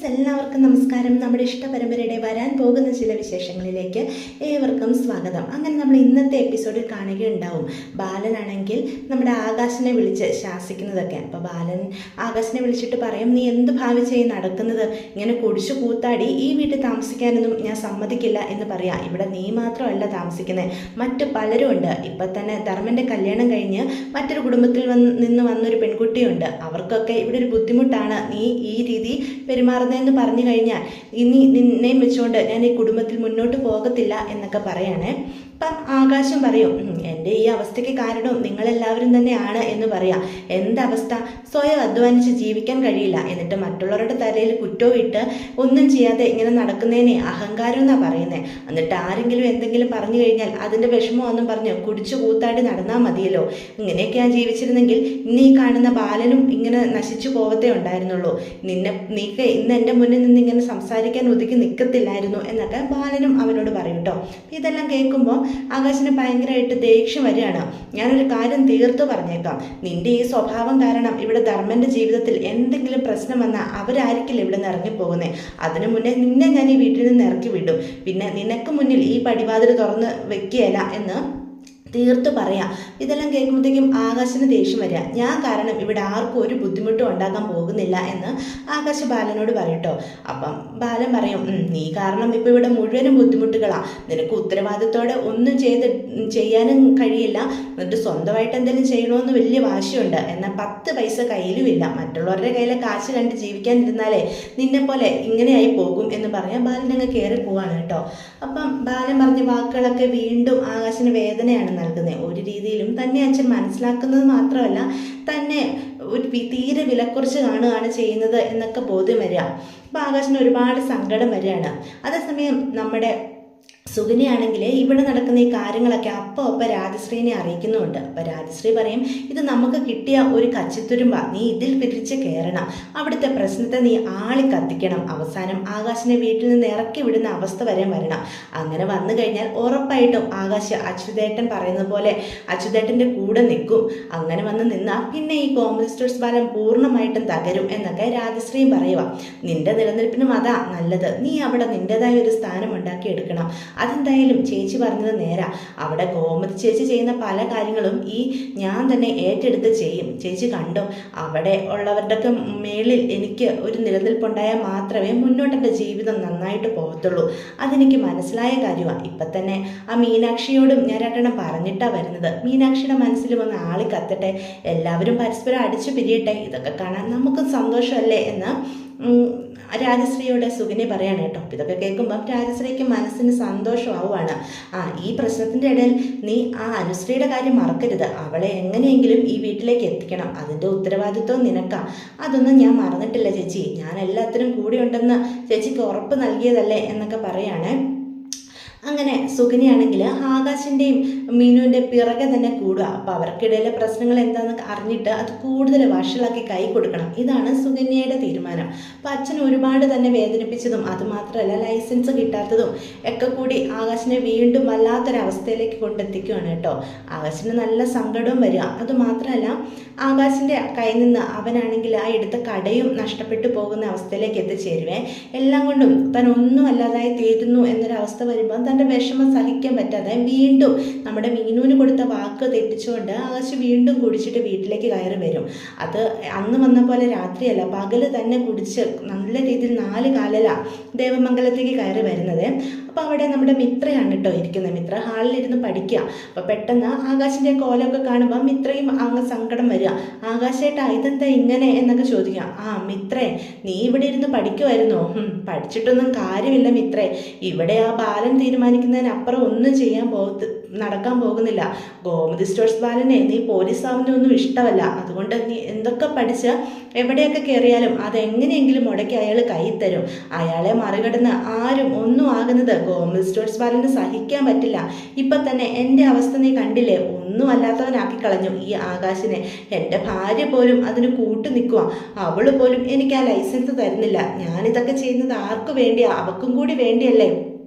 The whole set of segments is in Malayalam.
എല്ലാവർക്കും നമസ്കാരം. നമ്മുടെ ഇഷ്ടപരമ്പരയുടെ വരാൻ പോകുന്ന ചില വിശേഷങ്ങളിലേക്ക് ഏവർക്കും സ്വാഗതം. അങ്ങനെ നമ്മൾ ഇന്നത്തെ എപ്പിസോഡിൽ കാണുകയുണ്ടാവും, ബാലനാണെങ്കിൽ നമ്മുടെ ആകാശിനെ വിളിച്ച് ശാസിക്കുന്നതൊക്കെ. അപ്പോൾ ബാലൻ ആകാശിനെ വിളിച്ചിട്ട് പറയും, നീ എന്ത് ഭാവിച്ചായി നടക്കുന്നത്? ഇങ്ങനെ കുടിച്ചു കൂത്താടി ഈ വീട്ടിൽ താമസിക്കാനൊന്നും ഞാൻ സമ്മതിക്കില്ല എന്ന് പറയാം. ഇവിടെ നീ മാത്രമല്ല താമസിക്കുന്നത്, മറ്റു പലരും ഉണ്ട്. ഇപ്പം തന്നെ ധർമ്മൻ്റെ കല്യാണം കഴിഞ്ഞ് മറ്റൊരു കുടുംബത്തിൽ നിന്ന് വന്നൊരു പെൺകുട്ടിയുണ്ട്. അവർക്കൊക്കെ ഇവിടെ ഒരു ബുദ്ധിമുട്ടാണ് നീ ഈ രീതി പെരുമാറുന്നതെന്ന് പറഞ്ഞു കഴിഞ്ഞാൽ ഇനി നിന്നെയും വെച്ചുകൊണ്ട് ഞാൻ ഈ കുടുംബത്തിൽ മുന്നോട്ട് പോകത്തില്ല എന്നൊക്കെ പറയണേ. അപ്പം ആകാശം പറയും, എൻ്റെ ഈ അവസ്ഥയ്ക്ക് കാരണവും നിങ്ങളെല്ലാവരും തന്നെയാണ് എന്ന് പറയാം. എന്തവസ്ഥ? സ്വയം അധ്വാനിച്ച് ജീവിക്കാൻ കഴിയില്ല, എന്നിട്ട് മറ്റുള്ളവരുടെ തലയിൽ കുറ്റവും ഇട്ട് ഒന്നും ചെയ്യാതെ ഇങ്ങനെ നടക്കുന്നതിനെ അഹങ്കാരം എന്നാണ് പറയുന്നത്. എന്നിട്ട് ആരെങ്കിലും എന്തെങ്കിലും പറഞ്ഞു കഴിഞ്ഞാൽ അതിൻ്റെ വിഷമമൊന്നും പറഞ്ഞ് കുടിച്ചു കൂത്താടി നടന്നാൽ മതിയല്ലോ. ഇങ്ങനെയൊക്കെയാണ് ജീവിച്ചിരുന്നെങ്കിൽ ഇന്ന് ഈ കാണുന്ന ബാലനും ഇങ്ങനെ നശിച്ചു പോകത്തേ ഉണ്ടായിരുന്നുള്ളൂ. നീക്ക് ഇന്ന് എൻ്റെ മുന്നിൽ നിന്ന് ഇങ്ങനെ സംസാരിക്കാൻ ഒതുക്കി നിൽക്കത്തില്ലായിരുന്നു എന്നൊക്കെ ബാലനും അവനോട് പറയും കേട്ടോ. ഇതെല്ലാം കേൾക്കുമ്പോൾ ആകാശിന് ഭയങ്കരമായിട്ട് ദേഷ്യം വരികയാണ്. ഞാനൊരു കാര്യം തീർത്തു പറഞ്ഞേക്കാം, നിന്റെ ഈ സ്വഭാവം കാരണം ഇവിടെ ധർമ്മൻ്റെ ജീവിതത്തിൽ എന്തെങ്കിലും പ്രശ്നം വന്നാൽ അവരായിരിക്കില്ല ഇവിടെ നിന്ന് ഇറങ്ങിപ്പോകുന്നത്. അതിനു മുന്നേ നിന്നെ ഞാൻ ഈ വീട്ടിൽ നിന്ന് ഇറക്കി വിടും. പിന്നെ നിനക്ക് മുന്നിൽ ഈ പടിവാതിൽ തുറന്ന് വെക്കുകയല്ല എന്ന് തീർത്തു പറയാം. ഇതെല്ലാം കേൾക്കുമ്പോഴത്തേക്കും ആകാശിന് ദേഷ്യം വരിക. ഞാൻ കാരണം ഇവിടെ ആർക്കും ഒരു ബുദ്ധിമുട്ടും ഉണ്ടാക്കാൻ പോകുന്നില്ല എന്ന് ആകാശ് ബാലനോട് പറയട്ടോ. അപ്പം ബാലൻ പറയും, നീ കാരണം ഇപ്പം ഇവിടെ മുഴുവനും ബുദ്ധിമുട്ടുകളാണ്. നിനക്ക് ഉത്തരവാദിത്തോടെ ഒന്നും ചെയ്യാനും കഴിയില്ല. എന്നിട്ട് സ്വന്തമായിട്ട് എന്തെങ്കിലും ചെയ്യണമെന്ന് വലിയ വാശിയുണ്ട്. എന്നാൽ 10 പൈസ കയ്യിലുമില്ല. മറ്റുള്ളവരുടെ കയ്യിലെ കാശ് കണ്ട് ജീവിക്കാനിരുന്നാലേ നിന്നെ പോലെ ഇങ്ങനെയായി പോകും എന്ന് പറഞ്ഞാൽ ബാലൻ അങ്ങ് കയറി പോവാണ് കേട്ടോ. അപ്പം ബാലൻ പറഞ്ഞ വാക്കുകളൊക്കെ വീണ്ടും ആകാശിന് വേദനയാണ് നൽകുന്നത്. ഒരു രീതിയിലും തന്നെ അച്ഛൻ മനസ്സിലാക്കുന്നത് മാത്രമല്ല, തന്നെ ഒരു തീരെ വിലക്കുറച്ച് കാണുകയാണ് ചെയ്യുന്നത് എന്നൊക്കെ ബോധ്യം വരിക. അപ്പോൾ ആകാശിന് ഒരുപാട് സങ്കടം വരികയാണ്. അതേസമയം നമ്മുടെ സുകന്യാണെങ്കിൽ ഇവിടെ നടക്കുന്ന ഈ കാര്യങ്ങളൊക്കെ അപ്പം രാജശ്രീനെ അറിയിക്കുന്നുമുണ്ട്. അപ്പോൾ രാജശ്രീ പറയും, ഇത് നമുക്ക് കിട്ടിയ ഒരു കച്ചിത്തുരുമ്പ, നീ ഇതിൽ പിരിച്ച് കയറണം. അവിടുത്തെ പ്രശ്നത്തെ നീ ആളി കത്തിക്കണം. അവസാനം ആകാശിനെ വീട്ടിൽ നിന്ന് ഇറക്കി വിടുന്ന അവസ്ഥ വരെ വരണം. അങ്ങനെ വന്നു കഴിഞ്ഞാൽ ഉറപ്പായിട്ടും ആകാശ് അച്യുതേട്ടൻ പറയുന്നത് പോലെ അച്യുതേട്ടൻ്റെ കൂടെ നിൽക്കും. അങ്ങനെ വന്ന് നിന്നാൽ പിന്നെ ഈ കോമഡി സ്റ്റോഴ്സ് ബാലൻ പൂർണ്ണമായിട്ടും തകരും എന്നൊക്കെ രാജശ്രീയും പറയുക. നിന്റെ നിലനിൽപ്പിനും അതാ നല്ലത്. നീ അവിടെ നിൻ്റെതായ ഒരു സ്ഥാനം ഉണ്ടാക്കിയെടുക്കണം. അതെന്തായാലും ചേച്ചി പറഞ്ഞത് നേരാ. അവിടെ ഗോമതി ചേച്ചി ചെയ്യുന്ന പല കാര്യങ്ങളും ഞാൻ തന്നെ ഏറ്റെടുത്ത് ചെയ്യും. ചേച്ചി കണ്ടോ, അവിടെ ഉള്ളവരുടെയൊക്കെ മേളിൽ എനിക്ക് ഒരു നിലനിൽപ്പുണ്ടായാൽ മാത്രമേ മുന്നോട്ടെൻ്റെ ജീവിതം നന്നായിട്ട് പോകത്തുള്ളൂ. അതെനിക്ക് മനസ്സിലായ കാര്യമാണ്. ഇപ്പം തന്നെ ആ മീനാക്ഷിയോടും ഞാൻ രണ്ടെണ്ണം പറഞ്ഞിട്ടാണ് വരുന്നത്. മീനാക്ഷിയുടെ മനസ്സിൽ വന്ന് ആളി കത്തട്ടെ, എല്ലാവരും പരസ്പരം അടിച്ചു പിരിയട്ടെ, ഇതൊക്കെ കാണാൻ നമുക്ക് സന്തോഷമല്ലേ എന്ന് രാജശ്രീയോട് സുകന്യ പറയാണ് കേട്ടോ. ഇതൊക്കെ കേൾക്കുമ്പം രാജശ്രീക്ക് മനസ്സിന് സന്തോഷമാവുകയാണ്. ഈ പ്രശ്നത്തിൻ്റെ ഇടയിൽ നീ ആ അനുശ്രീയുടെ കാര്യം മറക്കരുത്. അവളെ എങ്ങനെയെങ്കിലും ഈ വീട്ടിലേക്ക് എത്തിക്കണം. അതിൻ്റെ ഉത്തരവാദിത്വം നിനക്കാ. അതൊന്നും ഞാൻ മറന്നിട്ടില്ല ചേച്ചി. ഞാൻ എല്ലാത്തിനും കൂടെയുണ്ടെന്ന് ചേച്ചിക്ക് ഉറപ്പ് നൽകിയതല്ലേ എന്നൊക്കെ പറയാണ്. അങ്ങനെ സുകന്യാണെങ്കിൽ ആകാശിൻ്റെയും മീനുവിൻ്റെ പിറകെ തന്നെ കൂടുക. അപ്പോൾ അവർക്കിടയിലെ പ്രശ്നങ്ങൾ എന്താണെന്ന് അറിഞ്ഞിട്ട് അത് കൂടുതൽ വഷളാക്കി കൈ കൊടുക്കണം. ഇതാണ് സുകന്യയുടെ തീരുമാനം. അപ്പോൾ അച്ഛൻ ഒരുപാട് തന്നെ വേദനിപ്പിച്ചതും അതുമാത്രമല്ല ലൈസൻസ് കിട്ടാത്തതും ഒക്കെ കൂടി ആകാശിനെ വീണ്ടും വല്ലാത്തൊരവസ്ഥയിലേക്ക് കൊണ്ടെത്തിക്കുകയാണ് കേട്ടോ. ആകാശിന് നല്ല സങ്കടവും വരിക. അതുമാത്രമല്ല ആകാശിൻ്റെ കയ്യിൽ നിന്ന് അവനാണെങ്കിൽ ആ എടുത്ത കടയും നഷ്ടപ്പെട്ടു പോകുന്ന അവസ്ഥയിലേക്ക് എത്തിച്ചേരുവേ. എല്ലാം കൊണ്ടും താൻ ഒന്നും അല്ലാതായി തീരുന്നു എന്നൊരവസ്ഥ വരുമ്പോൾ തൻ്റെ വിഷമം സഹിക്കാൻ പറ്റാതെ വീണ്ടും നമ്മുടെ മീനുവിന് കൊടുത്ത വാക്ക് തെറ്റിച്ചുകൊണ്ട് ആകാശ് വീണ്ടും കുടിച്ചിട്ട് വീട്ടിലേക്ക് കയറി വരും. അത് അന്ന് വന്ന പോലെ രാത്രിയല്ല, പകല് തന്നെ കുടിച്ച് നല്ല രീതിയിൽ 4 കാലില ദേവമംഗലത്തേക്ക് കയറി വരുന്നത്. അപ്പോൾ അവിടെ നമ്മുടെ മിത്രയാണ് കേട്ടോ ഇരിക്കുന്നത്. മിത്ര ഹാളിലിരുന്ന് പഠിക്കുക. അപ്പോൾ പെട്ടെന്ന് ആകാശിൻ്റെ കോലമൊക്കെ കാണുമ്പോൾ മിത്രയും അങ്ങ് സങ്കടം വരിക. ആകാശേട്ടാ ഇതെന്താ ഇങ്ങനെ എന്നൊക്കെ ചോദിക്കാം. മിത്രേ, നീ ഇവിടെ ഇരുന്ന് പഠിക്കുമായിരുന്നോ? പഠിച്ചിട്ടൊന്നും കാര്യമില്ല മിത്രേ. ഇവിടെ ആ ബാലൻ തീരുമാനിക്കുന്നതിനപ്പുറം ഒന്നും നടക്കാൻ പോകുന്നില്ല. ഗോമതി സ്റ്റോഴ്സ് ബാലനെ നീ പോലീസാവുന്നൊന്നും ഇഷ്ടമല്ല. അതുകൊണ്ട് നീ എന്തൊക്കെ പഠിച്ച് എവിടെയൊക്കെ കയറിയാലും അതെങ്ങനെയെങ്കിലും മുടക്കി അയാൾ കൈ തരും. അയാളെ മറികടന്ന് ആരും ഒന്നും ആകുന്നത് ഗോമതി സ്റ്റോഴ്സ് ബാലന് സഹിക്കാൻ പറ്റില്ല. ഇപ്പം തന്നെ എൻ്റെ അവസ്ഥ നീ കണ്ടില്ലേ? ഒന്നും അല്ലാത്തവനാക്കി കളഞ്ഞു ഈ ആകാശിനെ. എൻ്റെ ഭാര്യ പോലും അതിന് കൂട്ടു നിൽക്കുക. അവൾ പോലും എനിക്ക് ആ ലൈസൻസ് തരുന്നില്ല. ഞാനിതൊക്കെ ചെയ്യുന്നത് ആർക്കു വേണ്ടിയാ? അവൾക്കും കൂടി വേണ്ടിയല്ലേ?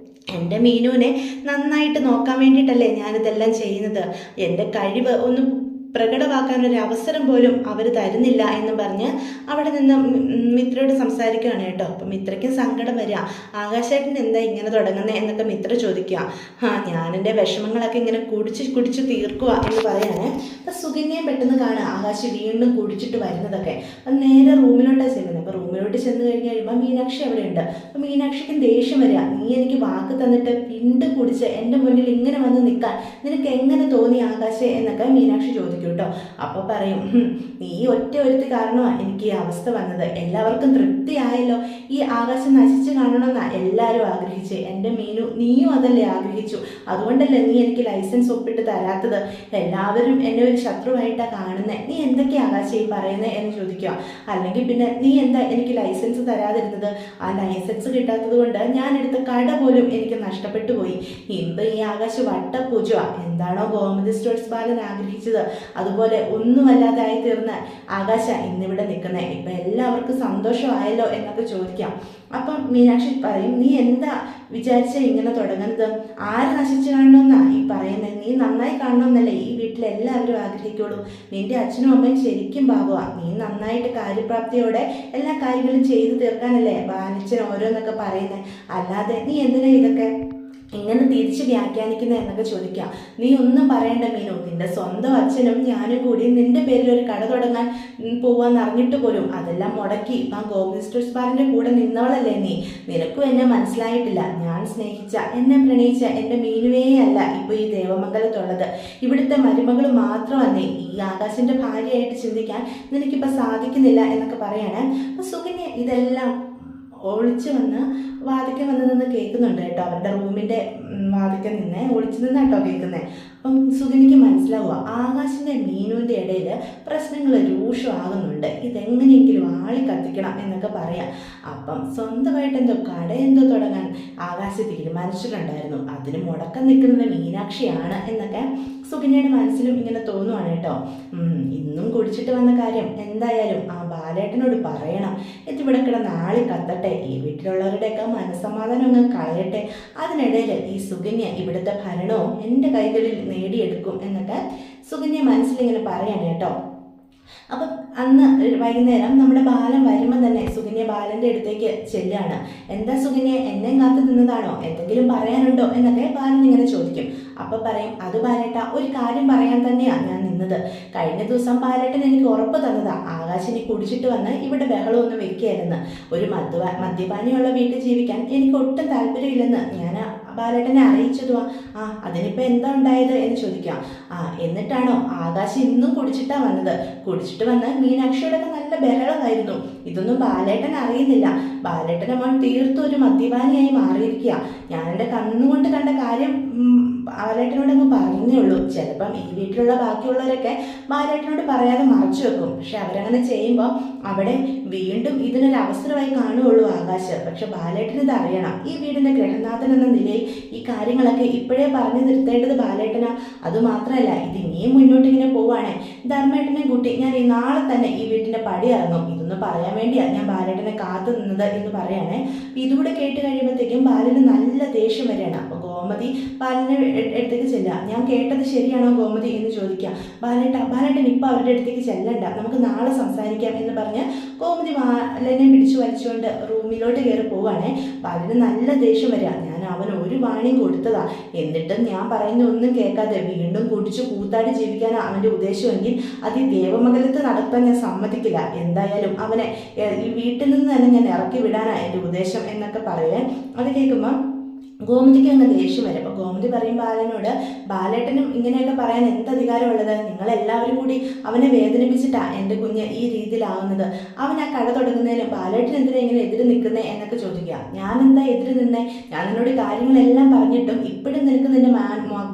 എൻ്റെ മീനുവിനെ നന്നായിട്ട് നോക്കാൻ വേണ്ടിയിട്ടല്ലേ ഞാനിതെല്ലാം ചെയ്യുന്നത്. എൻ്റെ കഴിവ് ഒന്ന് പ്രകടമാക്കാനൊരു അവസരം പോലും അവർ തരുന്നില്ല എന്ന് പറഞ്ഞ് അവിടെ നിന്ന് മിത്രയോട് സംസാരിക്കുകയാണ് കേട്ടോ. അപ്പം മിത്രയ്ക്കും സങ്കടം വരിക. ആകാശേട്ടൻ എന്താ ഇങ്ങനെ തുടങ്ങുന്നത് എന്നൊക്കെ മിത്ര ചോദിക്കുക. ഞാനെൻ്റെ വിഷമങ്ങളൊക്കെ ഇങ്ങനെ കുടിച്ച് തീർക്കുക എന്ന് പറയാണ്. അപ്പം സുകന്യയും പെട്ടെന്ന് കാണുക ആകാശ് വീണ്ടും കുടിച്ചിട്ട് വരുന്നതൊക്കെ. അപ്പം നേരെ റൂമിലോട്ടാണ് ചെല്ലുന്നത്. അപ്പോൾ റൂമിലോട്ട് ചെന്ന് കഴിഞ്ഞ് കഴിയുമ്പോൾ മീനാക്ഷി അവിടെ ഉണ്ട്. അപ്പം മീനാക്ഷിക്കും ദേഷ്യം വരിക. നീ എനിക്ക് വാക്ക് തന്നിട്ട് വീണ്ടും കുടിച്ച് എൻ്റെ മുന്നിൽ ഇങ്ങനെ വന്ന് നിൽക്കാൻ നിനക്ക് എങ്ങനെ തോന്നി ആകാശേ എന്നൊക്കെ മീനാക്ഷി ചോദിക്കും കേട്ടോ. അപ്പോൾ പറയും, നീ ഒറ്റ ഒരുത്തി കാരണമാണ് എനിക്ക് ഈ അവസ്ഥ വന്നത്. എല്ലാവർക്കും തൃപ്തിയായല്ലോ. ഈ ആകാശം നശിച്ച് കാണണമെന്നാണ് എല്ലാവരും ആഗ്രഹിച്ച്. എൻ്റെ മീനു നീയും അതല്ലേ ആഗ്രഹിച്ചു. അതുകൊണ്ടല്ലേ നീ എനിക്ക് ലൈസൻസ് ഒപ്പിട്ട് തരാത്തത്. എല്ലാവരും എന്നെ ഒരു ശത്രുവായിട്ടാണ് കാണുന്നത്. നീ എന്തൊക്കെയാണ് ആകാശം ഈ പറയുന്നത് എന്ന് ചോദിക്കുക. അല്ലെങ്കിൽ പിന്നെ നീ എന്താ എനിക്ക് ലൈസൻസ് തരാതിരുന്നത്? ആ ലൈസൻസ് കിട്ടാത്തത് കൊണ്ട് ഞാൻ എടുത്ത കട പോലും എനിക്ക് നഷ്ടപ്പെട്ടു പോയി. ഇപ്പം ഈ ആകാശ് വട്ടപൂജ. എന്താണോ ഗോമതി സ്റ്റോഴ്സ് ബാലൻ ആഗ്രഹിച്ചത് അതുപോലെ ഒന്നുമല്ലാതെ ആയി തീർന്ന ആകാശ ഇന്നിവിടെ നിൽക്കുന്നത്. ഇപ്പം എല്ലാവർക്കും സന്തോഷമായല്ലോ എന്നൊക്കെ ചോദിക്കാം. അപ്പം മീനാക്ഷി പറയും, നീ എന്താ വിചാരിച്ച ഇങ്ങനെ തുടങ്ങുന്നത്? ആര് നശിച്ചു കാണണമെന്നാ ഈ പറയുന്നത്? നീ നന്നായി കാണണമെന്നല്ലേ ഈ വീട്ടിലെല്ലാവരും ആഗ്രഹിക്കുള്ളൂ. നിന്റെ അച്ഛനും അമ്മയും ശരിക്കും പാവമാ. നീ നന്നായിട്ട് കാര്യപ്രാപ്തിയോടെ എല്ലാ കാര്യങ്ങളും ചെയ്തു തീർക്കാനല്ലേ ബാലച്ചൻ ഓരോന്നൊക്കെ പറയുന്നത്. അല്ലാതെ നീ എന്തിനാ ഇതൊക്കെ ഇങ്ങനെ തിരിച്ച് വ്യാഖ്യാനിക്കുന്നത് എന്നൊക്കെ ചോദിക്കാം. നീ ഒന്നും പറയണ്ട മീനു. നിന്റെ സ്വന്തം അച്ഛനും ഞാനും കൂടി നിന്റെ പേരിൽ ഒരു കട തുടങ്ങാൻ പോവാന്ന് അറിഞ്ഞിട്ട് പോലും അതെല്ലാം മുടക്കി ഇപ്പം ഗോമതി സ്റ്റോഴ്സ് ബാലൻ്റെ കൂടെ നിന്നവളല്ലേ നീ. നിനക്കും എന്നെ മനസ്സിലായിട്ടില്ല. ഞാൻ സ്നേഹിച്ച എന്നെ പ്രണയിച്ച എൻ്റെ മീനുവേ അല്ല ഇപ്പോൾ ഈ ദേവമംഗലത്തുള്ളത്. ഇവിടുത്തെ മരുമകൾ മാത്രമല്ലേ. ഈ ആകാശിൻ്റെ ഭാര്യയായിട്ട് ചിന്തിക്കാൻ നിനക്കിപ്പോൾ സാധിക്കുന്നില്ല എന്നൊക്കെ പറയാണ്. അപ്പം സുകന്യ ഇതെല്ലാം ഒളിച്ചു വന്ന് വാതിക്കൽ വന്ന് നിന്ന് കേൾക്കുന്നുണ്ട് കേട്ടോ. അവരുടെ റൂമിൻ്റെ വാതിക്കൽ നിന്ന് ഒളിച്ചു നിന്നാട്ടോ കേൾക്കുന്നത്. അപ്പം സുകന്യക്ക് മനസ്സിലാവുക ആകാശിൻ്റെ മീനുവിൻ്റെ ഇടയിൽ പ്രശ്നങ്ങൾ രൂക്ഷമാകുന്നുണ്ട്. ഇതെങ്ങനെയെങ്കിലും ആളി കത്തിക്കണം എന്നൊക്കെ പറയാം. അപ്പം സ്വന്തമായിട്ട് എന്തോ കട എന്തോ തുടങ്ങാൻ ആകാശ് തീരുമാനിച്ചിട്ടുണ്ടായിരുന്നു. അതിന് മുടക്കം നിൽക്കുന്നത് മീനാക്ഷിയാണ് എന്നൊക്കെ സുകന്യയുടെ മനസ്സിലും ഇങ്ങനെ തോന്നുവാണ് കേട്ടോ. ഇന്നും കുടിച്ചിട്ട് വന്ന കാര്യം എന്തായാലും ആ ബാലേട്ടനോട് പറയണം. ഇതിവിടെ കിടന്ന് ആളി കത്തട്ടെ. ഈ വീട്ടിലുള്ളവരുടെയൊക്കെ മനസ്സമാധാനം അങ്ങ് കളയട്ടെ. അതിനിടയിൽ ഈ സുകന്യ ഇവിടുത്തെ ഭരണവും എൻ്റെ കൈകളിൽ നേടിയെടുക്കും എന്നൊക്കെ സുകന്യ മനസ്സിലിങ്ങനെ പറയാണ് കേട്ടോ. അപ്പം അന്ന് വൈകുന്നേരം നമ്മുടെ ബാലൻ വരുമ്പോൾ തന്നെ സുകന്യ ബാലൻ്റെ അടുത്തേക്ക് ചെല്ലുകയാണ്. എന്താ സുകന്യ, എന്നെ കാത്തു നിന്നതാണോ? എന്തെങ്കിലും പറയാനുണ്ടോ എന്നൊക്കെ ബാലൻ ഇങ്ങനെ ചോദിക്കും. അപ്പം പറയും, അത് ബാലേട്ട ഒരു കാര്യം പറയാൻ തന്നെയാണ് ഞാൻ നിന്നത്. കഴിഞ്ഞ ദിവസം ബാലേട്ടൻ എനിക്ക് ഉറപ്പ് തന്നതാ ആകാശിനി കുടിച്ചിട്ട് വന്ന് ഇവിടെ ബഹളമൊന്നും വെക്കുകയായിരുന്നു. ഒരു മദ്യപാനിയുള്ള വീട്ടിൽ ജീവിക്കാൻ എനിക്ക് ഒട്ടും താല്പര്യമില്ലെന്ന് ഞാൻ ബാലേട്ടനെ അറിയിച്ചതുവാ. അതിനിപ്പോൾ എന്താ ഉണ്ടായത് എന്ന് ചോദിക്കാം. എന്നിട്ടാണോ ആകാശ് ഇന്നും കുടിച്ചിട്ടാണ് വന്നത്. കുടിച്ചിട്ട് വന്ന് മീനാക്ഷിയോടൊക്കെ നല്ല ബഹളമായിരുന്നു. ഇതൊന്നും ബാലേട്ടൻ അറിയുന്നില്ല. ബാലേട്ടനെ മോൻ തീർത്തും ഒരു മദ്യപാനിയായി മാറിയിരിക്കുക. ഞാൻ എൻ്റെ കണ്ണുകൊണ്ട് കണ്ട കാര്യം ബാലേട്ടനോടങ്ങ് പറഞ്ഞേ ഉള്ളൂ. ചിലപ്പം ഈ വീട്ടിലുള്ള ബാക്കിയുള്ളവരൊക്കെ ബാലേട്ടനോട് പറയാതെ മറച്ചു വെക്കും. പക്ഷെ അവരങ്ങനെ ചെയ്യുമ്പോൾ അവിടെ വീണ്ടും ഇതിനൊരു അവസരമായി കാണുകയുള്ളൂ ആകാശ്. പക്ഷെ ബാലേട്ടന് ഇത് അറിയണം. ഈ വീടിൻ്റെ ഗൃഹനാഥൻ എന്ന നിലയിൽ ഈ കാര്യങ്ങളൊക്കെ ഇപ്പോഴേ പറഞ്ഞു നിർത്തേണ്ടത് ബാലേട്ടനാ. അതുമാത്രമല്ല ഇത് ഇനിയും മുന്നോട്ട് ഇങ്ങനെ പോവാണ്. ധർമ്മേട്ടനെ കൂട്ടി ഞാൻ ഈ നാളെ തന്നെ ഈ വീട്ടിൻ്റെ പടി ഇറങ്ങും. ഇതൊന്ന് പറയാൻ വേണ്ടിയാണ് ഞാൻ ബാലേട്ടനെ കാത്തു നിന്നത് എന്ന് പറയണേ. ഇതുകൂടെ കേട്ട് കഴിയുമ്പോഴത്തേക്കും ബാലന് നല്ല ദേഷ്യം വരികയാണ്. അപ്പോൾ ഗോമതി ബാലൻ്റെ അടുത്തേക്ക് ചെല്ലുക. ഞാൻ കേട്ടത് ശരിയാണോ ഗോമതി എന്ന് ചോദിക്കുക. ബാലേട്ടൻ ഇപ്പം അവരുടെ അടുത്തേക്ക് ചെല്ലണ്ട, നമുക്ക് നാളെ സംസാരിക്കാം എന്ന് പറഞ്ഞ് ഗോമതി ബാലനെ പിടിച്ചു വലിച്ചുകൊണ്ട് റൂമിലോട്ട് കയറി പോവാണേ. ബാലന് നല്ല ദേഷ്യം വരിക. ഞാൻ അവന് ഒരു വാണിയും കൊടുത്തതാ. എന്നിട്ടും ഞാൻ പറയുന്ന ഒന്നും കേൾക്കാതെ വീണ്ടും കുടിച്ചു കൂത്താടി ജീവിക്കാനാണ് അവൻ്റെ ഉദ്ദേശമെങ്കിൽ അത് ഈ ദേവമംഗലത്ത് നടത്താൻ ഞാൻ സമ്മതിക്കില്ല. എന്തായാലും അവനെ ഈ വീട്ടിൽ നിന്ന് തന്നെ ഞാൻ ഇറക്കി വിടാനാണ് എൻ്റെ ഉദ്ദേശം എന്നൊക്കെ പറയുവേ. അത് കേൾക്കുമ്പോൾ ഗോമതിക്ക് അങ്ങ് ദേഷ്യം വരും. അപ്പോൾ ഗോമതി പറയും ബാലനോട്, ബാലേട്ടനും ഇങ്ങനെയൊക്കെ പറയാൻ എന്ത് അധികാരമുള്ളത്? നിങ്ങളെല്ലാവരും കൂടി അവനെ വേദനിപ്പിച്ചിട്ടാണ് എൻ്റെ കുഞ്ഞ് ഈ രീതിയിലാവുന്നത്. അവൻ ആ കട തുടങ്ങുന്നതിനും ബാലേട്ടൻ എന്തിനാ ഇങ്ങനെ എതിര് നിൽക്കുന്നേ എന്നൊക്കെ ചോദിക്കുക. ഞാൻ എന്താ എതിര് നിന്നേ? ഞാൻ നിന്നോട് കാര്യങ്ങളെല്ലാം പറഞ്ഞിട്ടും ഇപ്പോഴും നിനക്ക് നിൻ്റെ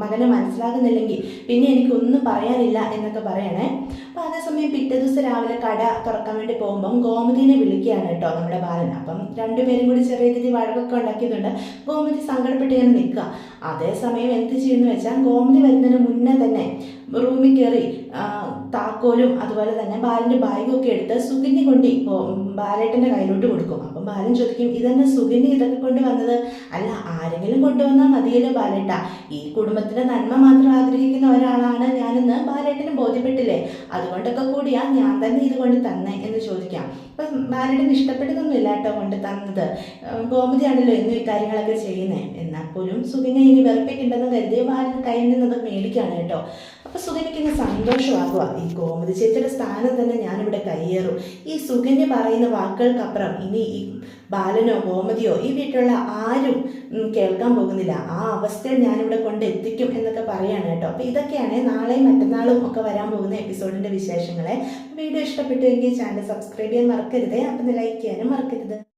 മകനെ മനസ്സിലാകുന്നില്ലെങ്കിൽ പിന്നെ എനിക്കൊന്നും പറയാനില്ല എന്നൊക്കെ പറയണേ. അപ്പോൾ അതേസമയം പിറ്റേ ദിവസം രാവിലെ കട തുറക്കാൻ വേണ്ടി പോകുമ്പം ഗോമതിനെ വിളിക്കുകയാണ് കേട്ടോ നമ്മുടെ ബാലൻ. അപ്പം രണ്ടുപേരും കൂടി ചെറിയ രീതിയിൽ വഴക്കൊക്കെ ഉണ്ടാക്കിയതുകൊണ്ട് ഗോമതി സങ്കടപ്പെട്ട് ഇങ്ങനെ നിൽക്കുക. അതേസമയം എന്ത് ചെയ്യുന്നു വെച്ചാൽ ഗോമതി വരുന്നതിന് മുന്നേ തന്നെ റൂമിൽ കയറി താക്കോലും അതുപോലെ തന്നെ ബാലൻ്റെ ബാഗും ഒക്കെ എടുത്ത് സുകന്യ കൊണ്ട് ബാലേട്ടൻ്റെ കയ്യിലോട്ട് കൊടുക്കും. അപ്പം ബാലൻ ചോദിക്കും, ഇതെന്നെ സുകന്യ ഇതൊക്കെ കൊണ്ടുവന്നത്? അല്ല, ആരെങ്കിലും കൊണ്ടുവന്നാൽ മതിയല്ലോ ബാലേട്ട, ഈ കുടുംബത്തിൻ്റെ നന്മ മാത്രം ആഗ്രഹിക്കുന്ന ഒരാളാണ് ഞാനെന്ന് ബാലേട്ടന് ബോധ്യപ്പെട്ടില്ലേ, അതുകൊണ്ടൊക്കെ കൂടിയാ ഞാൻ തന്നെ ഇത് കൊണ്ട് തന്നെ എന്ന് ചോദിക്കാം. അപ്പം ബാലേട്ടന് ഇഷ്ടപ്പെട്ടതൊന്നുമില്ല കേട്ടോ കൊണ്ട് തന്നത്, ഗോമതിയാണല്ലോ എന്നും ഈ കാര്യങ്ങളൊക്കെ ചെയ്യുന്നത്. എന്നാൽ പോലും സുകന്യ ഇനി വെറുപ്പിക്കുണ്ടെന്ന് കരുതി ബാലൻ കയ്യിൽ നിന്നത് മേടിക്കുകയാണ് കേട്ടോ. അപ്പോൾ സുകന്യക്ക് സന്തോഷമാകുക, ഈ ഗോമതി ചേച്ചിയുടെ സ്ഥാനം തന്നെ ഞാനിവിടെ കയ്യേറും. ഈ സുകന്യ പറയുന്ന വാക്കുകൾക്കപ്പുറം ഇനി ഈ ബാലനോ ഗോമതിയോ ഈ വീട്ടിലുള്ള ആരും കേൾക്കാൻ പോകുന്നില്ല. ആ അവസ്ഥയിൽ ഞാനിവിടെ കൊണ്ട് എത്തിക്കും എന്നൊക്കെ പറയാണ് കേട്ടോ. അപ്പോൾ ഇതൊക്കെയാണ് നാളെയും മറ്റന്നാളും ഒക്കെ വരാൻ പോകുന്ന എപ്പിസോഡിൻ്റെ വിശേഷങ്ങളെ. വീഡിയോ ഇഷ്ടപ്പെട്ടുവെങ്കിൽ ചാനൽ സബ്സ്ക്രൈബ് ചെയ്യാൻ മറക്കരുത്. അപ്പം ലൈക്ക് ചെയ്യാനും മറക്കരുത്.